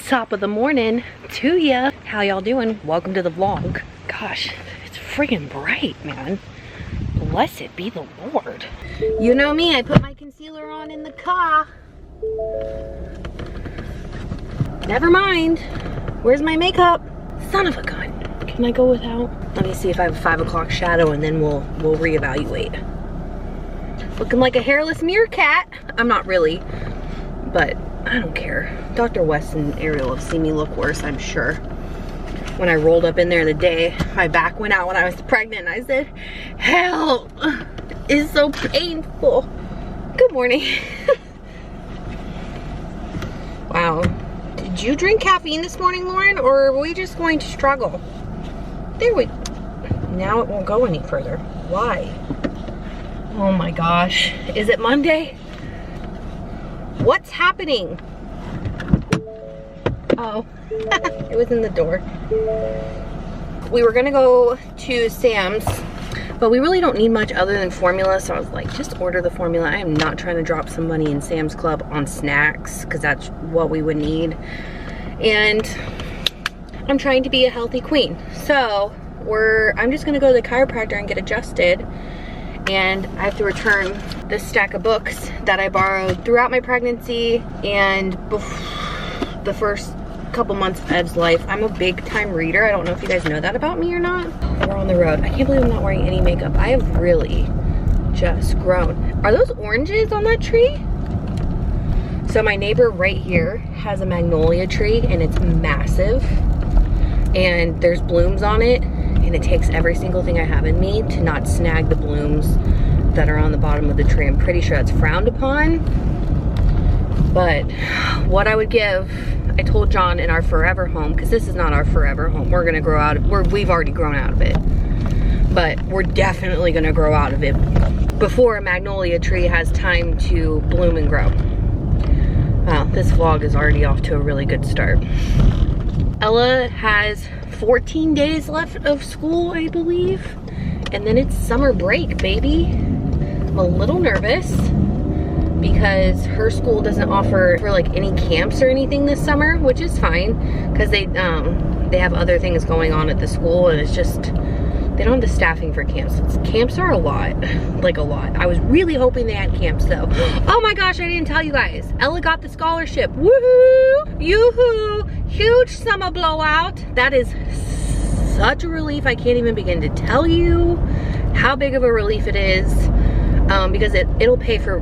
Top of the morning to ya. How y'all doing? Welcome to the vlog. Gosh, it's friggin' bright, man. Blessed be the Lord. You know me, I put my concealer on in the car. Never mind. Where's my makeup? Son of a gun. Can I go without? Let me see if I have a 5 o'clock shadow and then we'll reevaluate. Looking like a hairless meerkat. I'm not really, but I don't care. Dr. West and Ariel have seen me look worse, I'm sure. When I rolled up in there the day, my back went out when I was pregnant. I said, help, it's so painful. Good morning. Wow. Did you drink caffeine this morning, Lauren, or are we just going to struggle? There we, now it won't go any further. Why? Oh my gosh. Is it Monday? What's happening? Oh, it was in the door. We were gonna go to Sam's, but we really don't need much other than formula, so I was like, just order the formula. I am not trying to drop some money in Sam's Club on snacks, because that's what we would need. And I'm trying to be a healthy queen. So I'm just gonna go to the chiropractor and get adjusted. And I have to return this stack of books that I borrowed throughout my pregnancy and the first couple months of Ed's life. I'm a big time reader. I don't know if you guys know that about me or not. We're on the road. I can't believe I'm not wearing any makeup. I have really just grown. Are those oranges on that tree? So my neighbor right here has a magnolia tree and it's massive and there's blooms on it. And it takes every single thing I have in me to not snag the blooms that are on the bottom of the tree. I'm pretty sure that's frowned upon. But what I would give, I told John in our forever home, because this is not our forever home. We're gonna grow out of, we've already grown out of it. But we're definitely gonna grow out of it before a magnolia tree has time to bloom and grow. Wow, this vlog is already off to a really good start. Ella has 14 days left of school, I believe. And then it's summer break, baby. I'm a little nervous because her school doesn't offer for like any camps or anything this summer, which is fine because they have other things going on at the school and it's just, they don't have the staffing for camps. Camps are a lot, like a lot. I was really hoping they had camps though. Oh my gosh, I didn't tell you guys. Ella got the scholarship. Woohoo! Yoo-hoo! Huge summer blowout. That is such a relief. I can't even begin to tell you how big of a relief it is because it'll pay for,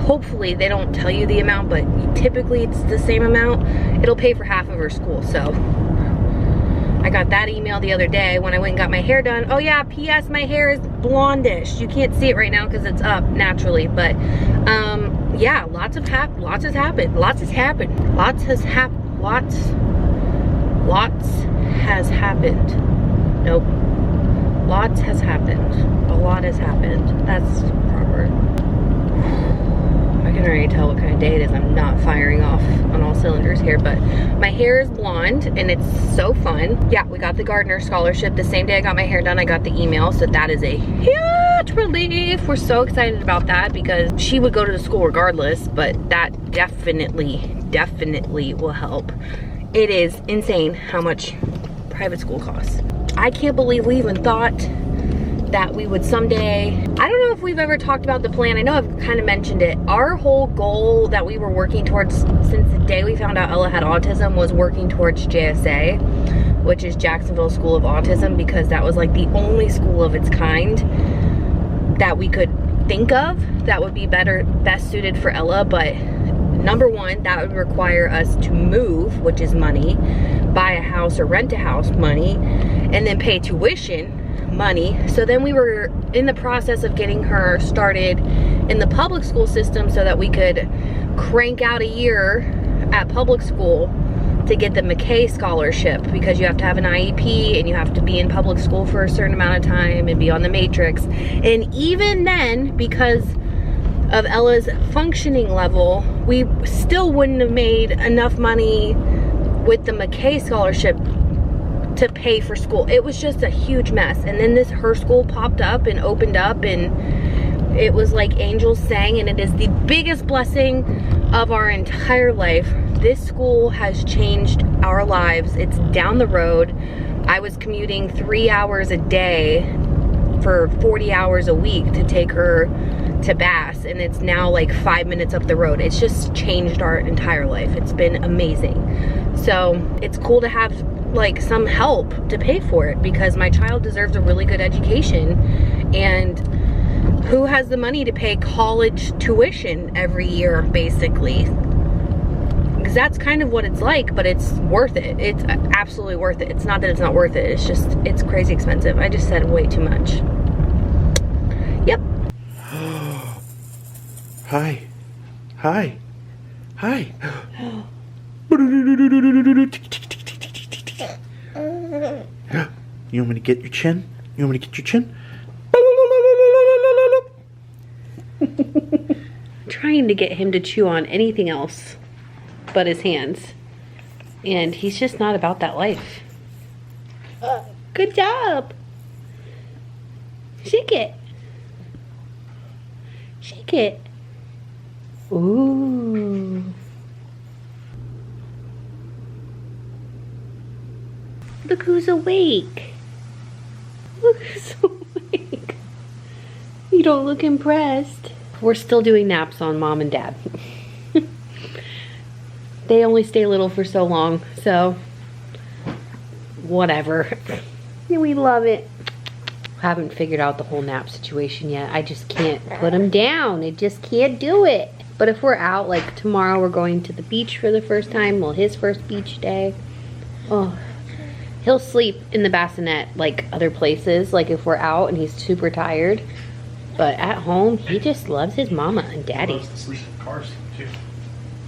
hopefully they don't tell you the amount, but typically it's the same amount. It'll pay for half of her school, so. I got that email the other day when I went and got my hair done. Oh yeah, P.S. my hair is blondish. You can't see it right now because it's up naturally, but yeah, lots has happened. Lots has happened. Lots has happened. Nope. Lots has happened. A lot has happened. That's proper. I can already tell what kind of day it is. I'm not firing off on all cylinders here, but my hair is blonde and it's so fun. Yeah, we got the Gardner scholarship the same day I got my hair done. I got the email, so that is a huge relief. We're so excited about that because she would go to the school regardless, but that definitely will help. It is insane how much private school costs. I can't believe we even thought that we would someday, I don't know if we've ever talked about the plan. I know I've kind of mentioned it. Our whole goal that we were working towards since the day we found out Ella had autism was working towards JSA, which is Jacksonville School of Autism, because that was like the only school of its kind that we could think of that would be best suited for Ella. But number one, that would require us to move, which is money, buy a house or rent a house, money, and then pay tuition, money. So then we were in the process of getting her started in the public school system so that we could crank out a year at public school to get the McKay scholarship, because you have to have an IEP and you have to be in public school for a certain amount of time and be on the matrix. And even then, because of Ella's functioning level, we still wouldn't have made enough money with the McKay scholarship to pay for school. It was just a huge mess. And then her school popped up and opened up and It was like angels sang, and it is the biggest blessing of our entire life. This school has changed our lives. It's down the road. I was commuting 3 hours a day for 40 hours a week to take her to Bass, and it's now like 5 minutes up the road. It's just changed our entire life. It's been amazing. So it's cool to have like some help to pay for it, because my child deserves a really good education, and who has the money to pay college tuition every year, basically? Because that's kind of what it's like, but it's worth it. It's absolutely worth it. It's not that it's not worth it. It's just, it's crazy expensive. I just said way too much. Yep. Hi. Hi. Hi. You want me to get your chin? You want me to get your chin? Trying to get him to chew on anything else but his hands. And he's just not about that life. Good job. Shake it. Shake it. Ooh. Look who's awake. Look who's awake. You don't look impressed. We're still doing naps on Mom and Dad. They only stay little for so long, so whatever. We love it. Haven't figured out the whole nap situation yet. I just can't put him down. I just can't do it. But if we're out, like tomorrow we're going to the beach for the first time. Well, his first beach day. Oh, he'll sleep in the bassinet like other places, like if we're out and he's super tired. But at home, he just loves his mama and daddy. He loves to sleep in cars too.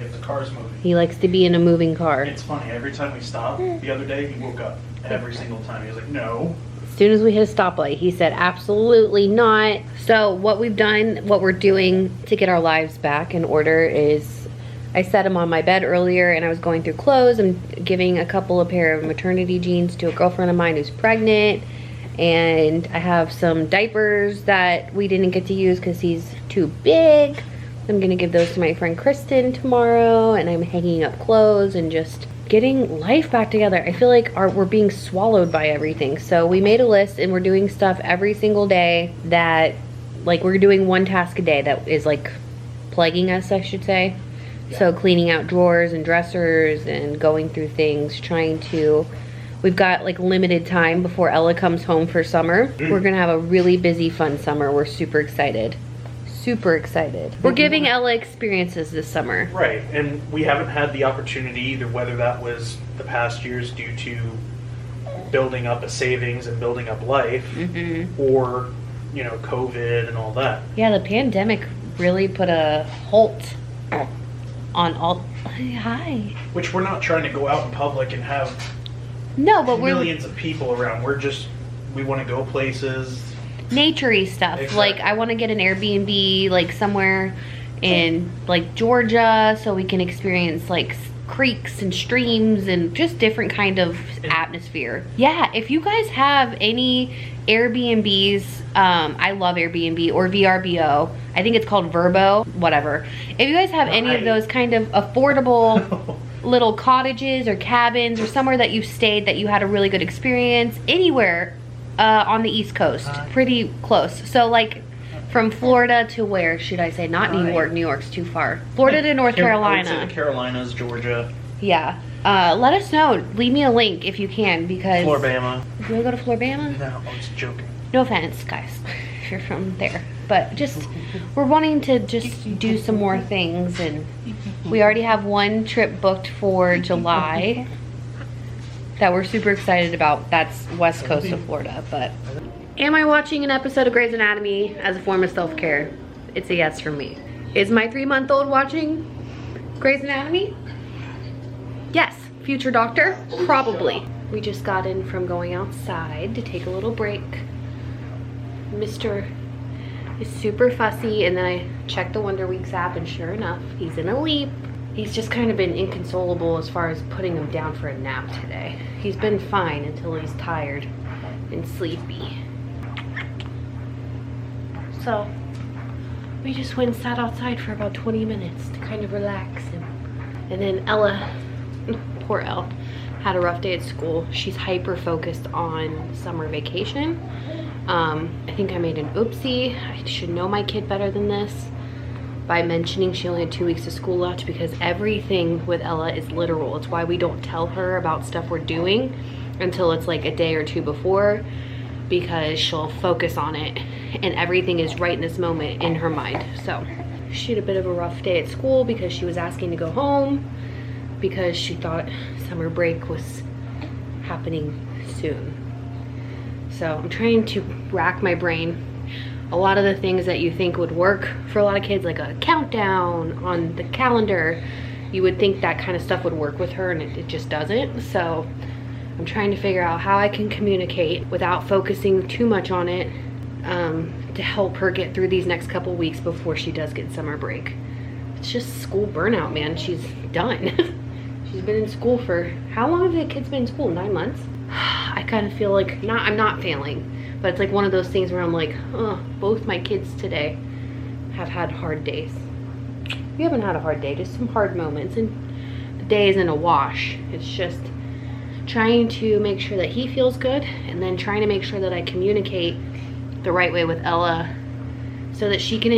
If the car's moving. He likes to be in a moving car. It's funny, every time we stop, the other day he woke up. Every single time. He was like, no. As soon as we hit a stoplight, he said, absolutely not. So what we've done, what we're doing to get our lives back in order is, I set him on my bed earlier and I was going through clothes. I'm giving a couple of pair of maternity jeans to a girlfriend of mine who's pregnant. And I have some diapers that we didn't get to use because he's too big. I'm gonna give those to my friend Kristen tomorrow, and I'm hanging up clothes and just getting life back together. I feel like we're being swallowed by everything. So we made a list and we're doing stuff every single day that, like, we're doing one task a day that is like plaguing us, I should say. Yeah. So cleaning out drawers and dressers and going through things, trying to, we've got like limited time before Ella comes home for summer. We're gonna have a really busy, fun summer. We're super excited. Super excited. We're giving Ella experiences this summer. Right, and we haven't had the opportunity either, whether that was the past years due to building up a savings and building up life, or, you know, COVID and all that. Yeah, the pandemic really put a halt on all. Hi. Which we're not trying to go out in public and have millions of people around. We're just, we want to go places. Nature-y stuff. Exactly. Like, I want to get an Airbnb, like, somewhere in, like, Georgia, so we can experience, like, creeks and streams and just different kind of atmosphere. Yeah, if you guys have any Airbnbs, I love Airbnb, or VRBO. I think it's called Verbo, whatever. If you guys have any of those kind of affordable little cottages or cabins or somewhere that you've stayed that you had a really good experience, anywhere on the East Coast, pretty close. So like from Florida to where should I say? Not New York. New York's too far. Florida to North Carolina. The Carolinas, Georgia. Yeah. Let us know. Leave me a link if you can, because Floribama. You wanna go to Floribama? No, I was joking. No offense, guys, if you're from there. But just, we're wanting to just do some more things, and we already have one trip booked for July that we're super excited about. That's west coast of Florida. But am I watching an episode of Grey's Anatomy as a form of self-care? It's a yes from me. Is my 3-month-old watching Grey's Anatomy? Yes. Future doctor? Probably. We just got in from going outside to take a little break. Mr. is super fussy, and then I checked the Wonder Weeks app, and sure enough, he's in a leap. He's just kind of been inconsolable as far as putting him down for a nap today. He's been fine until he's tired and sleepy. So we just went and sat outside for about 20 minutes to kind of relax and And then Ella, poor Elle, had a rough day at school. She's hyper focused on summer vacation. I think I made an oopsie. I should know my kid better than this by mentioning she only had 2 weeks of school left, because everything with Ella is literal. It's why we don't tell her about stuff we're doing until it's like a day or two before, because she'll focus on it and everything is right in this moment in her mind. So she had a bit of a rough day at school because she was asking to go home because she thought summer break was happening soon. So I'm trying to rack my brain. A lot of the things that you think would work for a lot of kids, like a countdown on the calendar, you would think that kind of stuff would work with her, and it just doesn't. So I'm trying to figure out how I can communicate without focusing too much on it, to help her get through these next couple weeks before she does get summer break. It's just school burnout, man. She's done. She's been in school for, how long have the kids been in school? 9 months? I kind of feel like, I'm not failing, but it's like one of those things where I'm like, oh, both my kids today have had hard days. We haven't had a hard day, just some hard moments, and the day isn't a wash. It's just trying to make sure that he feels good, and then trying to make sure that I communicate the right way with Ella so that she can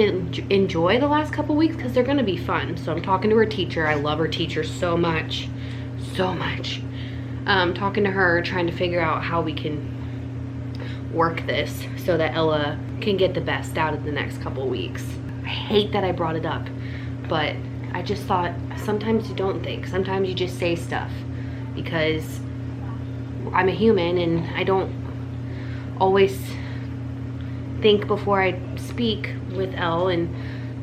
enjoy the last couple weeks, because they're gonna be fun. So I'm talking to her teacher. I love her teacher so much, so much. Talking to her, trying to figure out how we can work this so that Ella can get the best out of the next couple weeks. I hate that I brought it up, but I just thought sometimes you don't think. Sometimes you just say stuff because I'm a human and I don't always think before I speak with Elle, and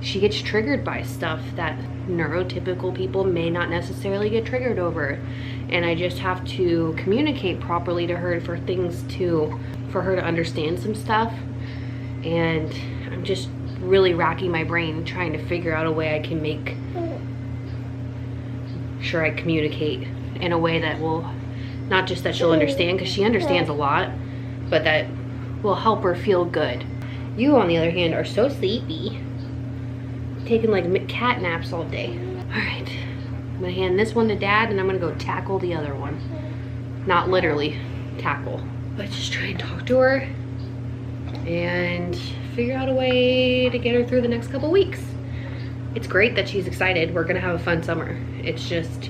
she gets triggered by stuff that neurotypical people may not necessarily get triggered over. And I just have to communicate properly to her for her to understand some stuff. And I'm just really racking my brain trying to figure out a way I can make sure I communicate in a way that will, not just that she'll understand, because she understands a lot, but that will help her feel good. You, on the other hand, are so sleepy. Taking like cat naps all day. All right, I'm gonna hand this one to Dad, and I'm gonna go tackle the other one. Not literally tackle, but just try and talk to her and figure out a way to get her through the next couple weeks. It's great that she's excited. We're gonna have a fun summer. It's just,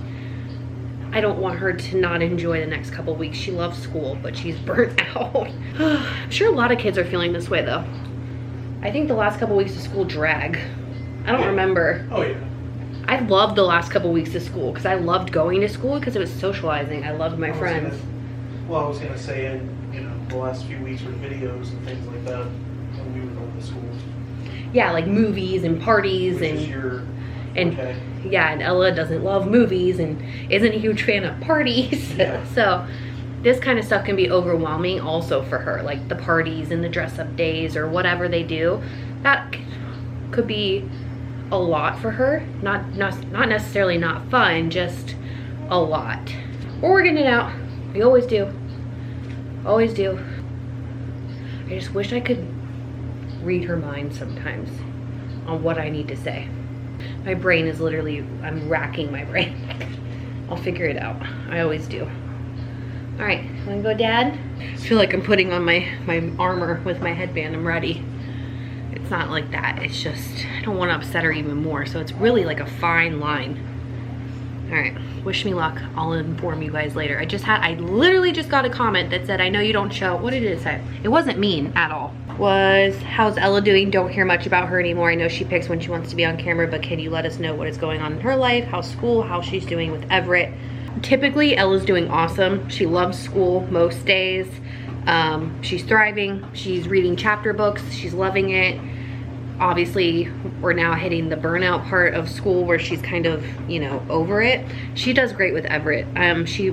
I don't want her to not enjoy the next couple weeks. She loves school, but she's burnt out. I'm sure a lot of kids are feeling this way though. I think the last couple weeks of school drag. I don't remember. Oh yeah. I loved the last couple weeks of school because I loved going to school because it was socializing. I loved my friends. I was gonna say, and you know, the last few weeks with videos and things like that when we were going to school. Yeah, like movies and parties. Which and is your, and okay. Yeah, and Ella doesn't love movies and isn't a huge fan of parties. Yeah. So this kind of stuff can be overwhelming also for her, like the parties and the dress up days or whatever they do. That could be a lot for her. Not necessarily not fun, just a lot. We're working it out. We always do. Always do. I just wish I could read her mind sometimes on what I need to say. My brain is literally, I'm racking my brain. I'll figure it out. I always do. All right, wanna go, Dad? I feel like I'm putting on my armor with my headband. I'm ready. It's not like that. It's just, I don't want to upset her even more. So it's really like a fine line. All right, wish me luck. I'll inform you guys later. I literally just got a comment that said, I know you don't show. What did it say? It wasn't mean at all. Was, how's Ella doing? Don't hear much about her anymore. I know she picks when she wants to be on camera, but can you let us know what is going on in her life? How's school? How she's doing with Everett? Typically, Ella's doing awesome. She loves school most days. She's thriving. She's reading chapter books. She's loving it. Obviously, we're now hitting the burnout part of school where she's kind of, you know, over it. She does great with Everett. She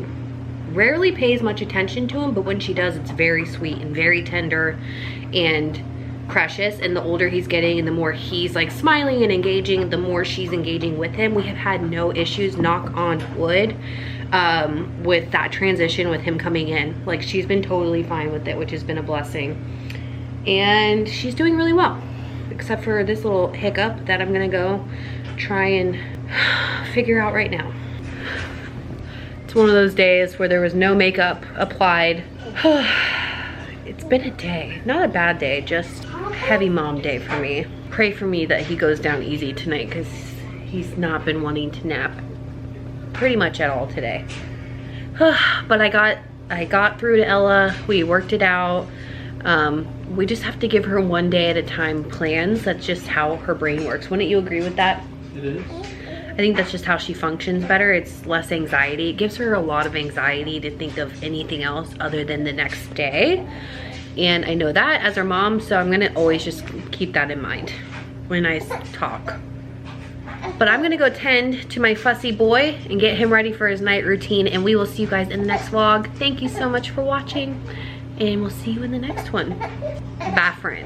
rarely pays much attention to him, but when she does, it's very sweet and very tender and precious. And the older he's getting and the more he's like smiling and engaging, the more she's engaging with him. We have had no issues, knock on wood, with that transition with him coming in. Like, she's been totally fine with it, which has been a blessing. And she's doing really well, except for this little hiccup that I'm gonna go try and figure out right now. It's one of those days where there was no makeup applied. It's been a day, not a bad day, just heavy mom day for me. Pray for me that he goes down easy tonight because he's not been wanting to nap pretty much at all today. But I got through to Ella, we worked it out. We just have to give her one day at a time plans. That's just how her brain works. Wouldn't you agree with that? It is. I think that's just how she functions better. It's less anxiety. It gives her a lot of anxiety to think of anything else other than the next day. And I know that as her mom, so I'm gonna always just keep that in mind when I talk. But I'm gonna go tend to my fussy boy and get him ready for his night routine, and we will see you guys in the next vlog. Thank you so much for watching, and we'll see you in the next one. Bye, friends.